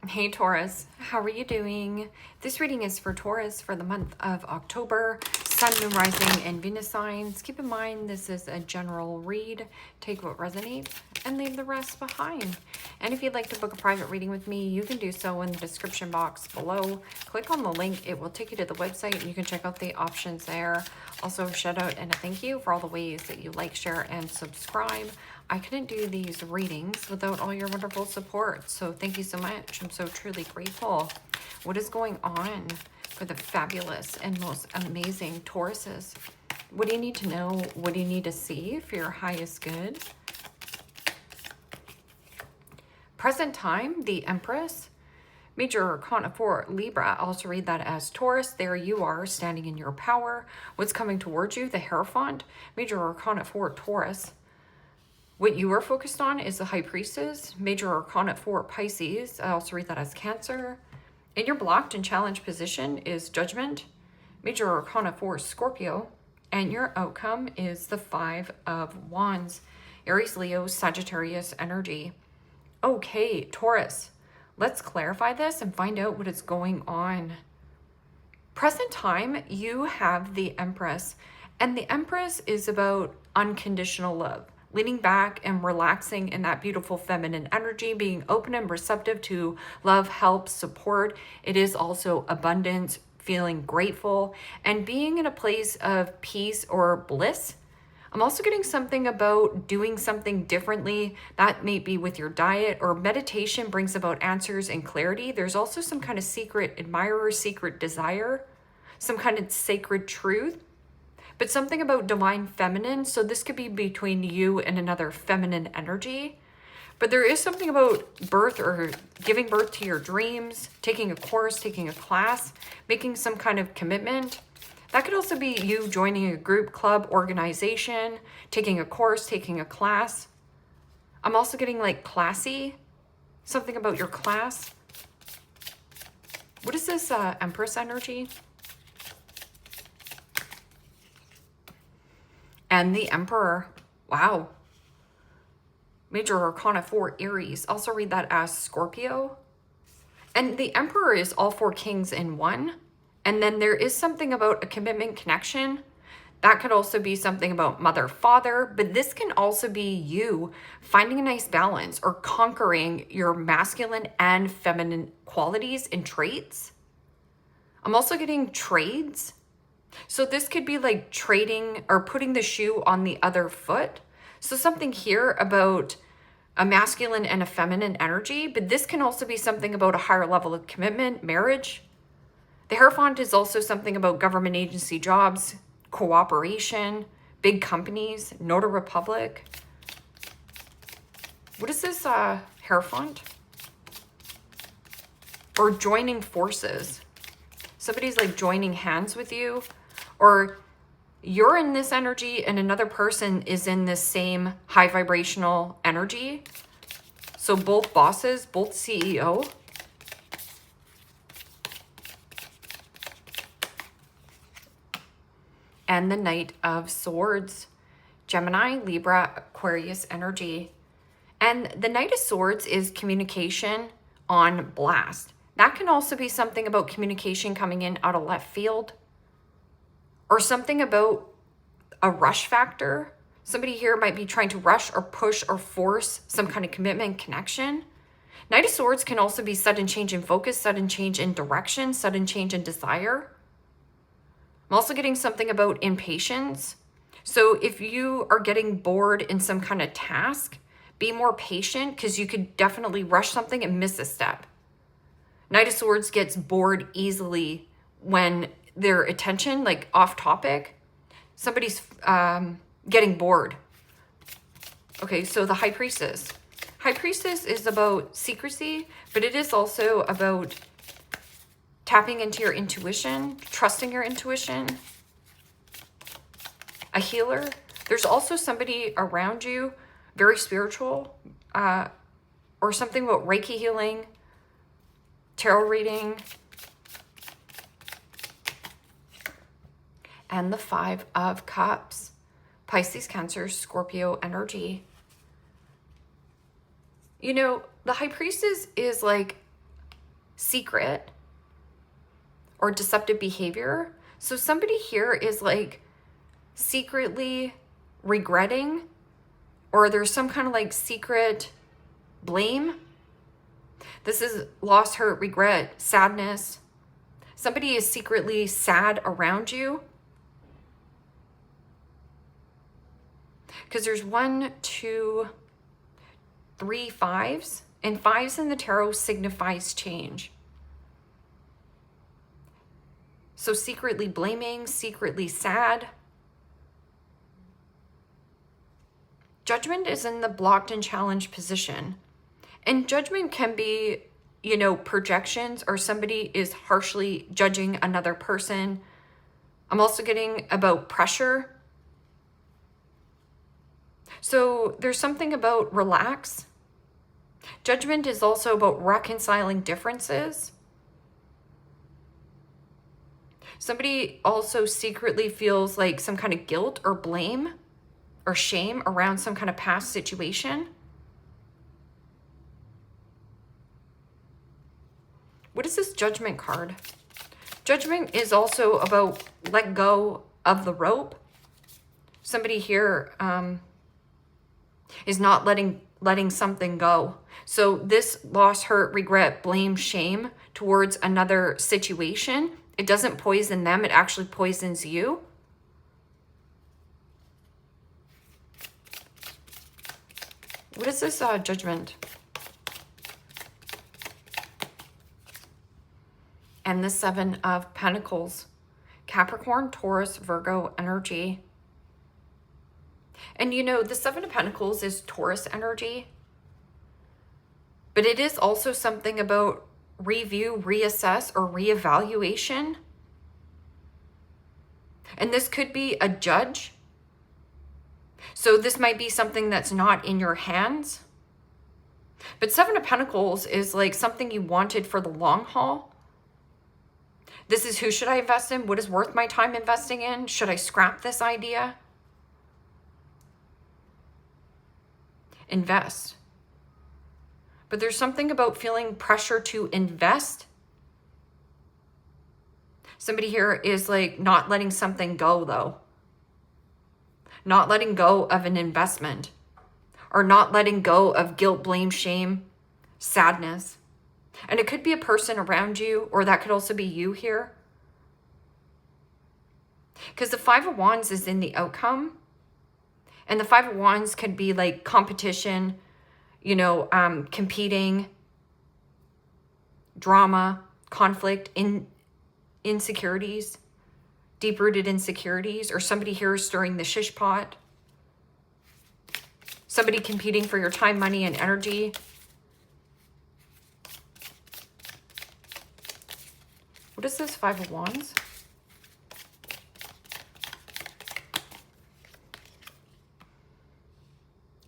Hey Taurus, how are you doing? This reading is for Taurus for the month of October, Sun, Moon, Rising, and Venus signs. Keep in mind this is a general read. Take what resonates and leave the rest behind. And if you'd like to book a private reading with me, you can do so in the description box below. Click on the link. It will take you to the website and you can check out the options there. Also, a shout out and a thank you for all the ways that you like, share, and subscribe. I couldn't do these readings without all your wonderful support. So thank you so much. I'm so truly grateful. What is going on for the fabulous and most amazing Tauruses? What do you need to know? What do you need to see for your highest good? Present time, the Empress. Major Arcana for Libra. I also read that as Taurus. There you are, standing in your power. What's coming towards you? The Hierophant. Major Arcana for Taurus. What you are focused on is the High Priestess. Major Arcana for Pisces. I also read that as Cancer. In your blocked and challenged position is Judgment. Major Arcana for Scorpio. And your outcome is the Five of Wands. Aries, Leo, Sagittarius energy. Okay, Taurus. Let's clarify this and find out what is going on. Present time, you have the Empress. And the Empress is about unconditional love. Leaning back and relaxing in that beautiful feminine energy, being open and receptive to love, help, support. It is also abundance, feeling grateful, and being in a place of peace or bliss. I'm also getting something about doing something differently. That may be with your diet, or meditation brings about answers and clarity. There's also some kind of secret admirer, secret desire, some kind of sacred truth. But something about divine feminine. So this could be between you and another feminine energy. But there is something about birth or giving birth to your dreams, taking a course, taking a class, making some kind of commitment. That could also be you joining a group, club, organization, taking a course, taking a class. I'm also getting like classy, something about your class. What is this Empress energy? And the Emperor. Wow. Major Arcana for Aries. Also read that as Scorpio. And the Emperor is all four kings in one. And then there is something about a commitment connection. That could also be something about mother, father. But this can also be you finding a nice balance or conquering your masculine and feminine qualities and traits. I'm also getting trades. So this could be like trading or putting the shoe on the other foot. So something here about a masculine and a feminine energy, but this can also be something about a higher level of commitment, marriage. The Hierophant is also something about government agency jobs, cooperation, big companies, Notary Republic. What is this Hierophant? Or joining forces. Somebody's like joining hands with you. Or you're in this energy and another person is in this same high vibrational energy. So both bosses, both CEO. And the Knight of Swords. Gemini, Libra, Aquarius energy. And the Knight of Swords is communication on blast. That can also be something about communication coming in out of left field. Or something about a rush factor. Somebody here might be trying to rush or push or force some kind of commitment connection. Knight of Swords can also be sudden change in focus, sudden change in direction, sudden change in desire. I'm also getting something about impatience. So if you are getting bored in some kind of task, be more patient because you could definitely rush something and miss a step. Knight of Swords gets bored easily when their attention, like off topic, somebody's getting bored. Okay, so the High Priestess. High Priestess is about secrecy, but it is also about tapping into your intuition, trusting your intuition. A healer. There's also somebody around you, very spiritual, or something about Reiki healing, tarot reading. And the Five of Cups. Pisces, Cancer, Scorpio energy. You know, the High Priestess is like secret or deceptive behavior. So somebody here is like secretly regretting, or there's some kind of like secret blame. This is loss, hurt, regret, sadness. Somebody is secretly sad around you. Because there's 1, 2, 3 5s, and 5s in the tarot signifies change. So secretly blaming, secretly sad. Judgment is in the blocked and challenged position. And judgment can be, you know, projections, or somebody is harshly judging another person. I'm also getting about pressure. So there's something about relax. Judgment is also about reconciling differences. Somebody also secretly feels like some kind of guilt or blame or shame around some kind of past situation. What is this Judgment card? Judgment is also about let go of the rope. Somebody here is not letting something go. So this loss, hurt, regret, blame, shame towards another situation, it doesn't poison them, it actually poisons you. What is this Judgment? And the 7 of Pentacles. Capricorn, Taurus, Virgo energy. And you know, the 7 of Pentacles is Taurus energy. But it is also something about review, reassess, or reevaluation. And this could be a judge. So this might be something that's not in your hands. But 7 of Pentacles is like something you wanted for the long haul. This is, who should I invest in? What is worth my time investing in? Should I scrap this idea? Invest. But there's something about feeling pressure to invest. Somebody here is like not letting something go though. Not letting go of an investment, or not letting go of guilt, blame, shame, sadness. And it could be a person around you, or that could also be you here. Because the 5 of Wands is in the outcome. And the 5 of Wands could be like competition, you know, competing, drama, conflict, insecurities, deep-rooted insecurities, or somebody here is stirring the shish pot. Somebody competing for your time, money, and energy. What is this 5 of Wands?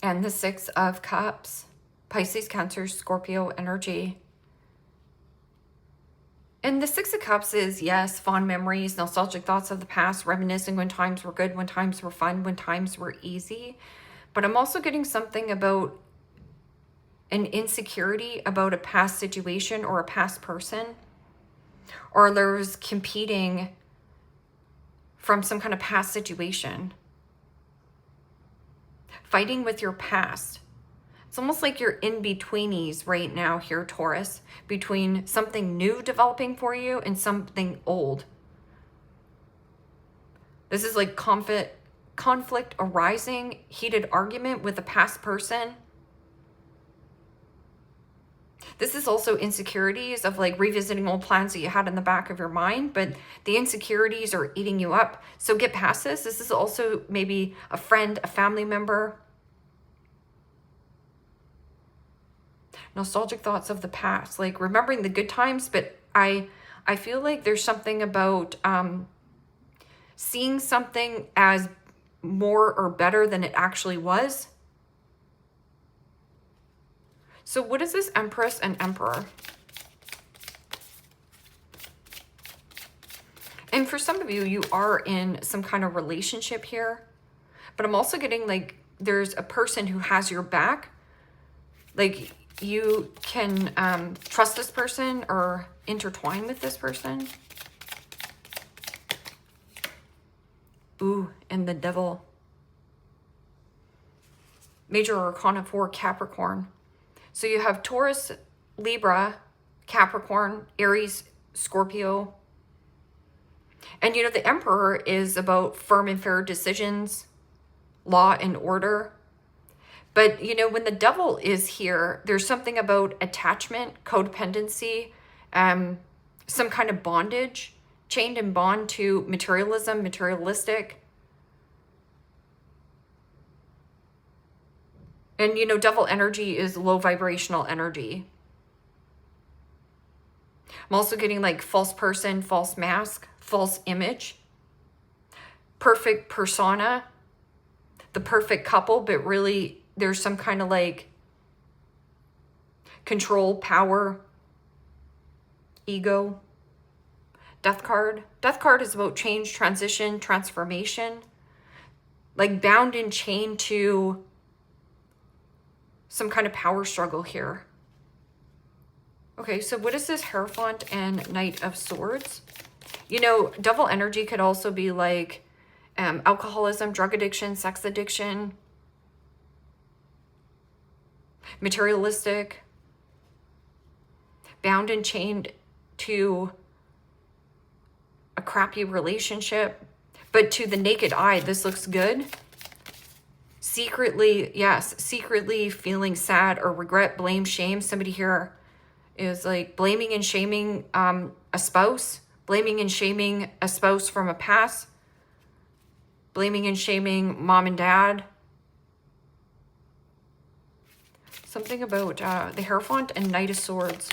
And the 6 of Cups. Pisces, Cancer, Scorpio energy. And the 6 of Cups is, yes, fond memories, nostalgic thoughts of the past, reminiscing when times were good, when times were fun, when times were easy. But I'm also getting something about an insecurity about a past situation or a past person. Or there's competing from some kind of past situation. Fighting with your past. It's almost like you're in-betweenies right now here, Taurus, between something new developing for you and something old. This is like conflict arising, heated argument with a past person. This is also insecurities of like revisiting old plans that you had in the back of your mind, but the insecurities are eating you up. So get past this. This is also maybe a friend, a family member. Nostalgic thoughts of the past, like remembering the good times, but I feel like there's something about seeing something as more or better than it actually was. So what is this Empress and Emperor? And for some of you, you are in some kind of relationship here, but I'm also getting like there's a person who has your back. Like you can trust this person or intertwine with this person. Ooh, and the Devil. Major Arcana 4, Capricorn. So you have Taurus, Libra, Capricorn, Aries, Scorpio. And you know, the Emperor is about firm and fair decisions, law and order. But you know, when the Devil is here, there's something about attachment, codependency, some kind of bondage, chained and bond to materialism, materialistic. And you know, Devil energy is low vibrational energy. I'm also getting like false person, false mask, false image, perfect persona, the perfect couple, but really there's some kind of like control, power, ego. Death card. Death card is about change, transition, transformation. Like bound and chained to some kind of power struggle here. Okay, so what is this Hierophant and Knight of Swords? You know, Devil energy could also be like alcoholism, drug addiction, sex addiction, materialistic, bound and chained to a crappy relationship. But to the naked eye, this looks good. Secretly, yes, secretly feeling sad or regret, blame, shame. Somebody here is like blaming and shaming a spouse, blaming and shaming a spouse from a past, blaming and shaming mom and dad. Something about the Hierophant and Knight of Swords.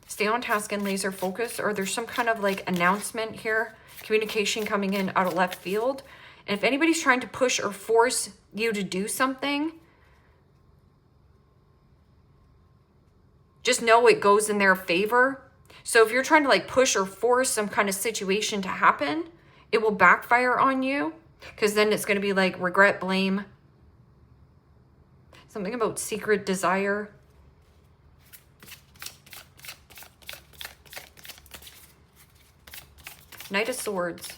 Stay on task and laser focus, or there's some kind of like announcement here, communication coming in out of left field. And if anybody's trying to push or force you to do something, just know it goes in their favor. So if you're trying to like push or force some kind of situation to happen, it will backfire on you, because then it's going to be like regret, blame. Something about secret desire. Knight of Swords.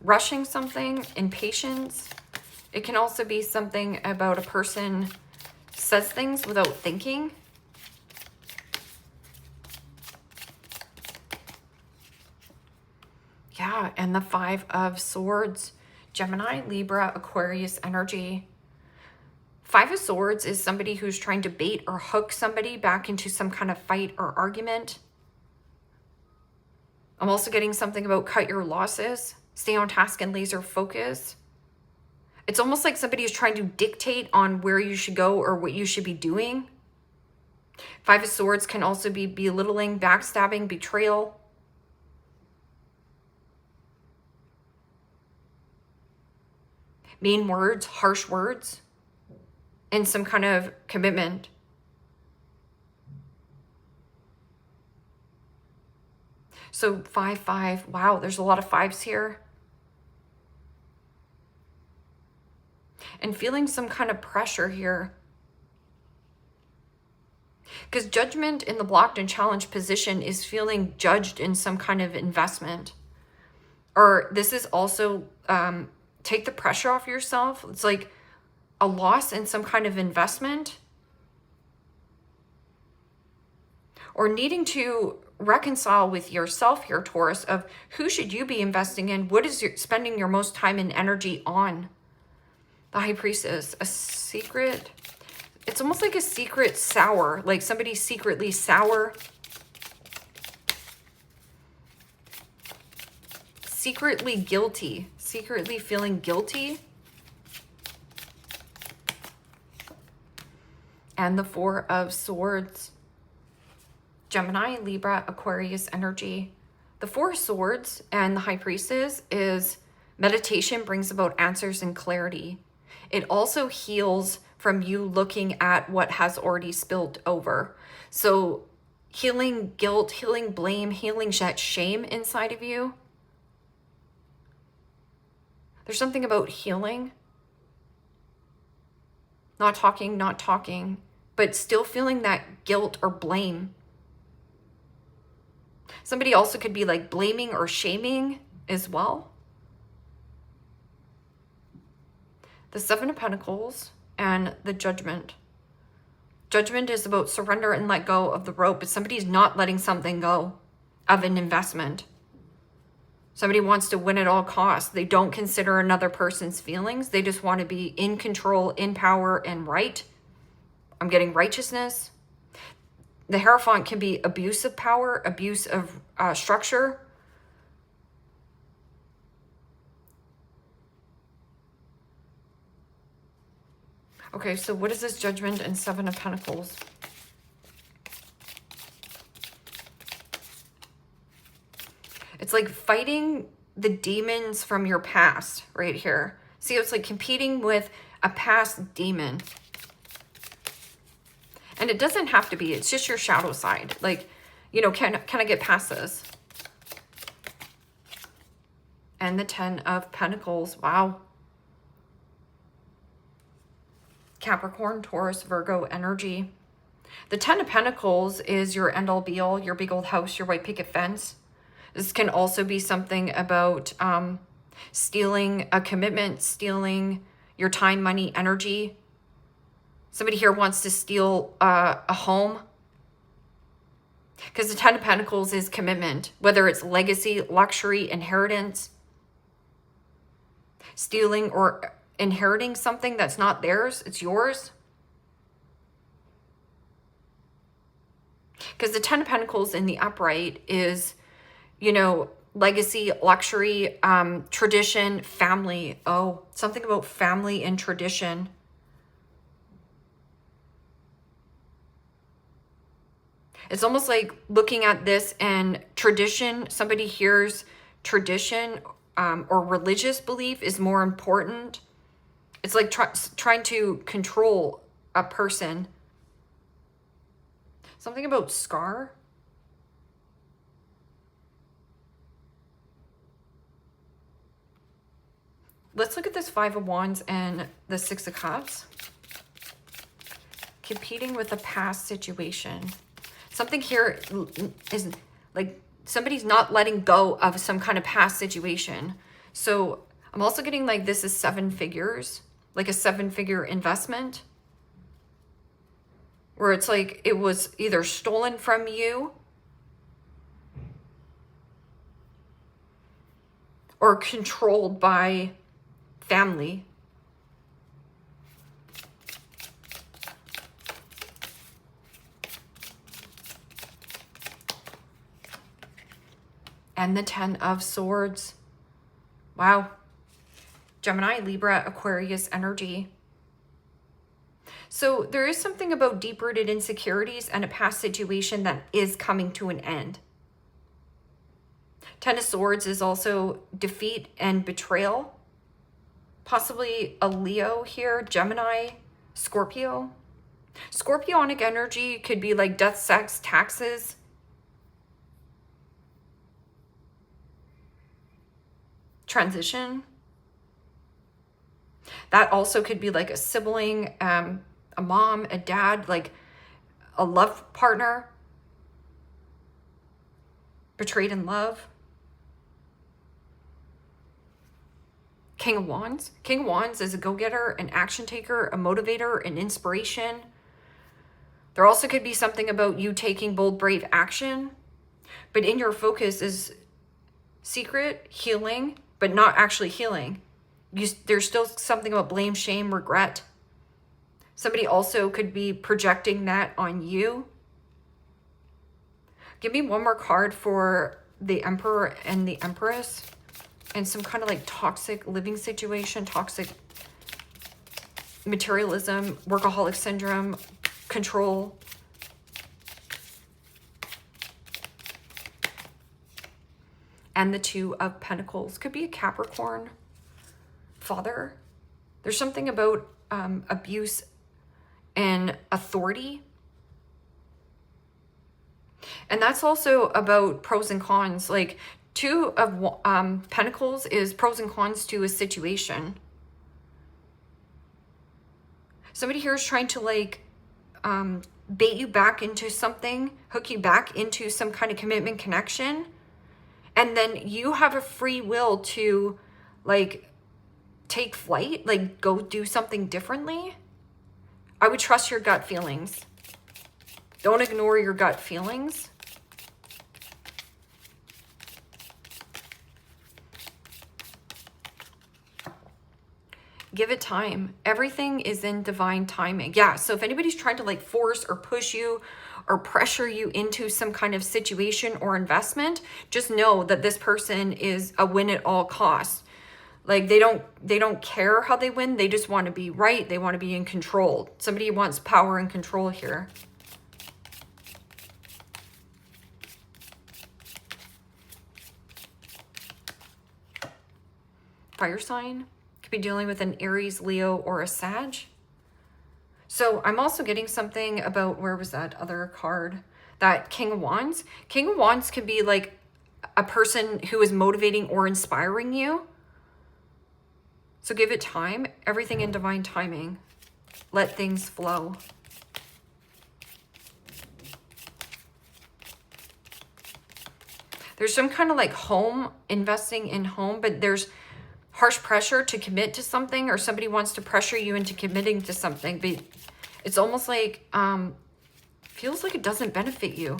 Rushing something, impatience. It can also be something about a person says things without thinking. Yeah, and the Five of Swords. Gemini, Libra, Aquarius energy. Five of Swords is somebody who's trying to bait or hook somebody back into some kind of fight or argument. I'm also getting something about cut your losses, stay on task and laser focus. It's almost like somebody is trying to dictate on where you should go or what you should be doing. Five of Swords can also be belittling, backstabbing, betrayal. Mean words, harsh words, and some kind of commitment. So 5-5, wow, there's a lot of fives here. And feeling some kind of pressure here. Because judgment in the blocked and challenged position is feeling judged in some kind of investment. Or this is also take the pressure off yourself. It's like a loss in some kind of investment. Or needing to reconcile with yourself here, Taurus, of who should you be investing in? What is spending your most time and energy on? The High Priestess, a secret. It's almost like a secret sour, like somebody's secretly sour. Secretly guilty, secretly feeling guilty. And the Four of Swords. Gemini, Libra, Aquarius energy. The Four of Swords and the High Priestess is meditation brings about answers and clarity. It also heals from you looking at what has already spilled over. So healing guilt, healing blame, healing that shame inside of you. There's something about healing. Not talking, but still feeling that guilt or blame. Somebody also could be like blaming or shaming as well. The Seven of Pentacles and the Judgment. Judgment is about surrender and let go of the rope, but somebody's not letting something go of an investment. Somebody wants to win at all costs. They don't consider another person's feelings. They just want to be in control, in power, and right. I'm getting righteousness. The Hierophant can be abuse of power, abuse of structure. Okay, so what is this Judgment and Seven of Pentacles? It's like fighting the demons from your past right here. See, it's like competing with a past demon. And it doesn't have to be. It's just your shadow side. Like, you know, can I get past this? And the Ten of Pentacles. Wow. Capricorn, Taurus, Virgo energy. The Ten of Pentacles is your end all be all, your big old house, your white picket fence. This can also be something about stealing a commitment, stealing your time, money, energy. Somebody here wants to steal a home. Because the Ten of Pentacles is commitment, whether it's legacy, luxury, inheritance. Stealing or inheriting something that's not theirs, it's yours. Because the Ten of Pentacles in the upright is, you know, legacy, luxury, tradition, family. Oh, something about family and tradition. It's almost like looking at this and tradition, somebody hears tradition or religious belief is more important. It's like trying to control a person. Something about scar. Let's look at this Five of Wands and the Six of Cups. Competing with a past situation. Something here is like somebody's not letting go of some kind of past situation. So I'm also getting like this is 7 figures, like a 7-figure investment. Where it's like it was either stolen from you or controlled by family. And the Ten of Swords. Wow. Gemini, Libra, Aquarius energy. So there is something about deep-rooted insecurities and a past situation that is coming to an end. Ten of Swords is also defeat and betrayal. Possibly a Leo here, Gemini, Scorpio. Scorpionic energy could be like death, sex, taxes. Transition. That also could be like a sibling, a mom, a dad, like a love partner. Betrayed in love. King of Wands. King of Wands is a go-getter, an action taker, a motivator, an inspiration. There also could be something about you taking bold, brave action. But in your focus is secret, healing, but not actually healing. There's still something about blame, shame, regret. Somebody also could be projecting that on you. Give me one more card for the Emperor and the Empress. And some kind of like toxic living situation, toxic materialism, workaholic syndrome, control. And the Two of Pentacles. Could be a Capricorn father. There's something about abuse and authority. And that's also about pros and cons. Like Two of Pentacles is pros and cons to a situation. Somebody here is trying to like bait you back into something, hook you back into some kind of commitment connection. And then you have a free will to like take flight, like go do something differently. I would trust your gut feelings. Don't ignore your gut feelings. Give it time. Everything is in divine timing. Yeah, so if anybody's trying to like force or push you or pressure you into some kind of situation or investment, just know that this person is a win at all costs. Like they don't care how they win. They just want to be right. They want to be in control. Somebody wants power and control here. Fire sign. Could be dealing with an Aries, Leo, or a Sag. So I'm also getting something about, where was that other card? That King of Wands. King of Wands could be like a person who is motivating or inspiring you. So give it time. Everything in divine timing. Let things flow. There's some kind of like home, investing in home, but there's harsh pressure to commit to something, or somebody wants to pressure you into committing to something, but it's almost like, feels like it doesn't benefit you.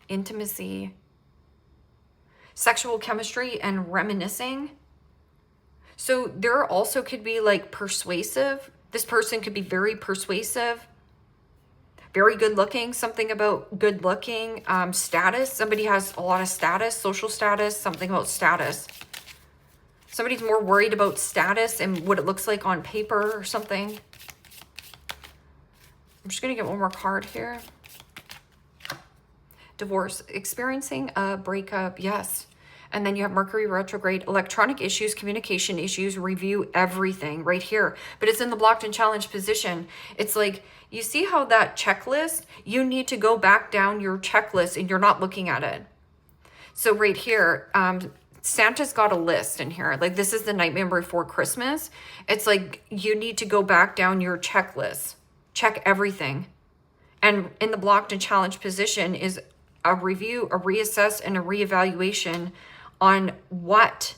Intimacy, sexual chemistry, and reminiscing. So there also could be like persuasive. This person could be very persuasive, very good looking, something about good looking, status. Somebody has a lot of status, social status, something about status. Somebody's more worried about status and what it looks like on paper or something. I'm just going to get one more card here. Divorce, experiencing a breakup, yes. And then you have Mercury retrograde, electronic issues, communication issues, review everything right here. But it's in the blocked and challenged position. It's like, you see how that checklist, you need to go back down your checklist and you're not looking at it. So right here, Santa's got a list in here. Like this is the Nightmare Before Christmas. It's like you need to go back down your checklist. Check everything. And in the blocked and challenged position is a review, a reassess, and a reevaluation on what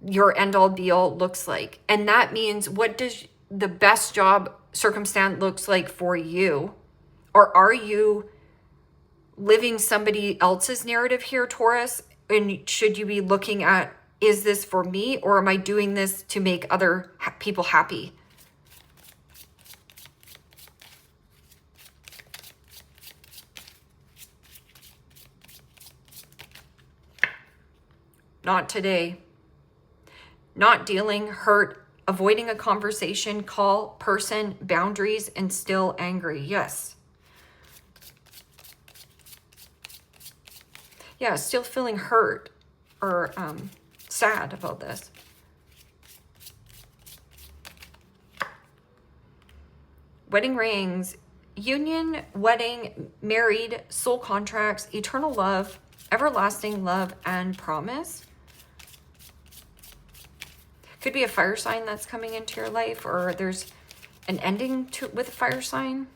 your end-all be-all looks like. And that means, what does the best job circumstance looks like for you? Or are you living somebody else's narrative here, Taurus? And should you be looking at, is this for me, or am I doing this to make other people happy? Not today. Not dealing, hurt, avoiding a conversation, call, person, boundaries, and still angry. Yes. Yeah, still feeling hurt or sad about this. Wedding rings, union, wedding, married, soul contracts, eternal love, everlasting love, and promise. Could be a fire sign that's coming into your life, or there's an ending with a fire sign.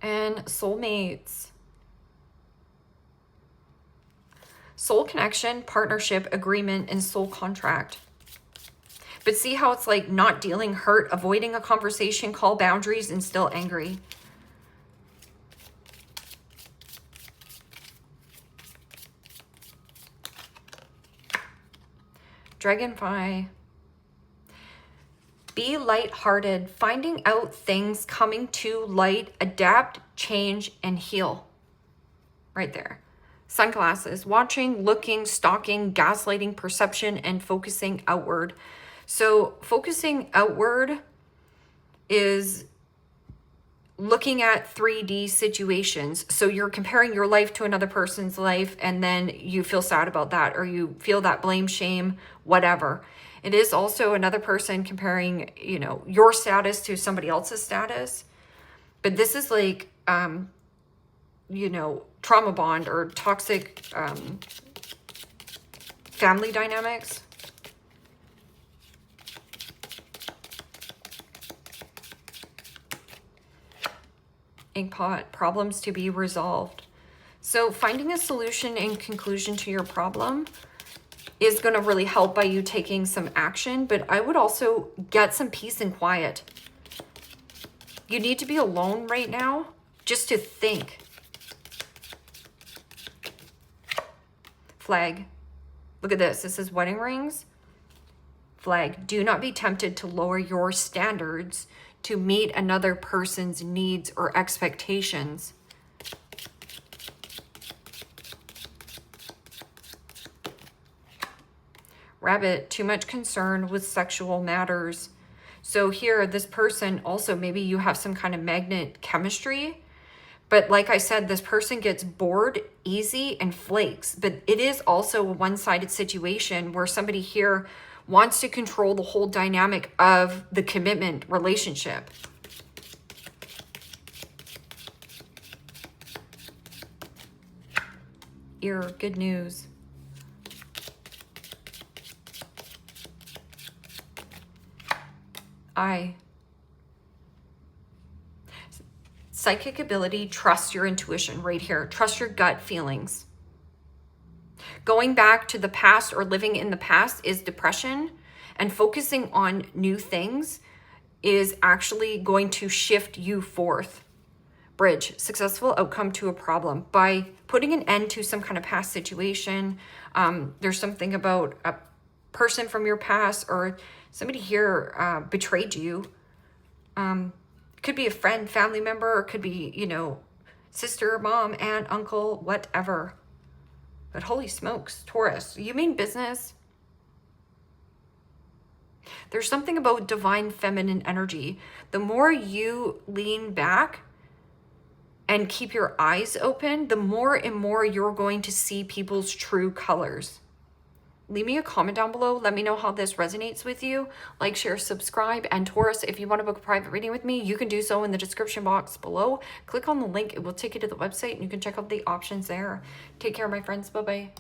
And soulmates. Soul connection, partnership, agreement, and soul contract. But see how it's like not dealing, hurt, avoiding a conversation, call, boundaries, and still angry. Dragonfly. Be lighthearted, finding out things, coming to light, adapt, change, and heal. Right there. Sunglasses, watching, looking, stalking, gaslighting, perception, and focusing outward. So focusing outward is looking at 3D situations. So you're comparing your life to another person's life, and then you feel sad about that, or you feel that blame, shame, whatever. It is also another person comparing, you know, your status to somebody else's status. But this is like, you know, trauma bond or toxic family dynamics. Inkpot, problems to be resolved. So finding a solution and conclusion to your problem is going to really help by you taking some action, but I would also get some peace and quiet. You need to be alone right now just to think. Flag. Look at this. This is wedding rings. Flag. Do not be tempted to lower your standards to meet another person's needs or expectations. Rabbit. Too much concern with sexual matters. So here, this person also, maybe you have some kind of magnet chemistry, but like I said, this person gets bored easy and flakes, but it is also a one-sided situation where somebody here wants to control the whole dynamic of the commitment relationship. Ear, good news. Eye. Psychic ability, trust your intuition right here. Trust your gut feelings. Going back to the past or living in the past is depression, and focusing on new things is actually going to shift you forth. Bridge, successful outcome to a problem. By putting an end to some kind of past situation, there's something about a person from your past or somebody here betrayed you. Could be a friend, family member, or could be, you know, sister, mom, aunt, uncle, whatever. But holy smokes, Taurus, you mean business? There's something about divine feminine energy. The more you lean back and keep your eyes open, the more and more you're going to see people's true colors. Leave me a comment down below. Let me know how this resonates with you. Like, share, subscribe. And Taurus, if you want to book a private reading with me, you can do so in the description box below. Click on the link. It will take you to the website and you can check out the options there. Take care, my friends. Bye-bye.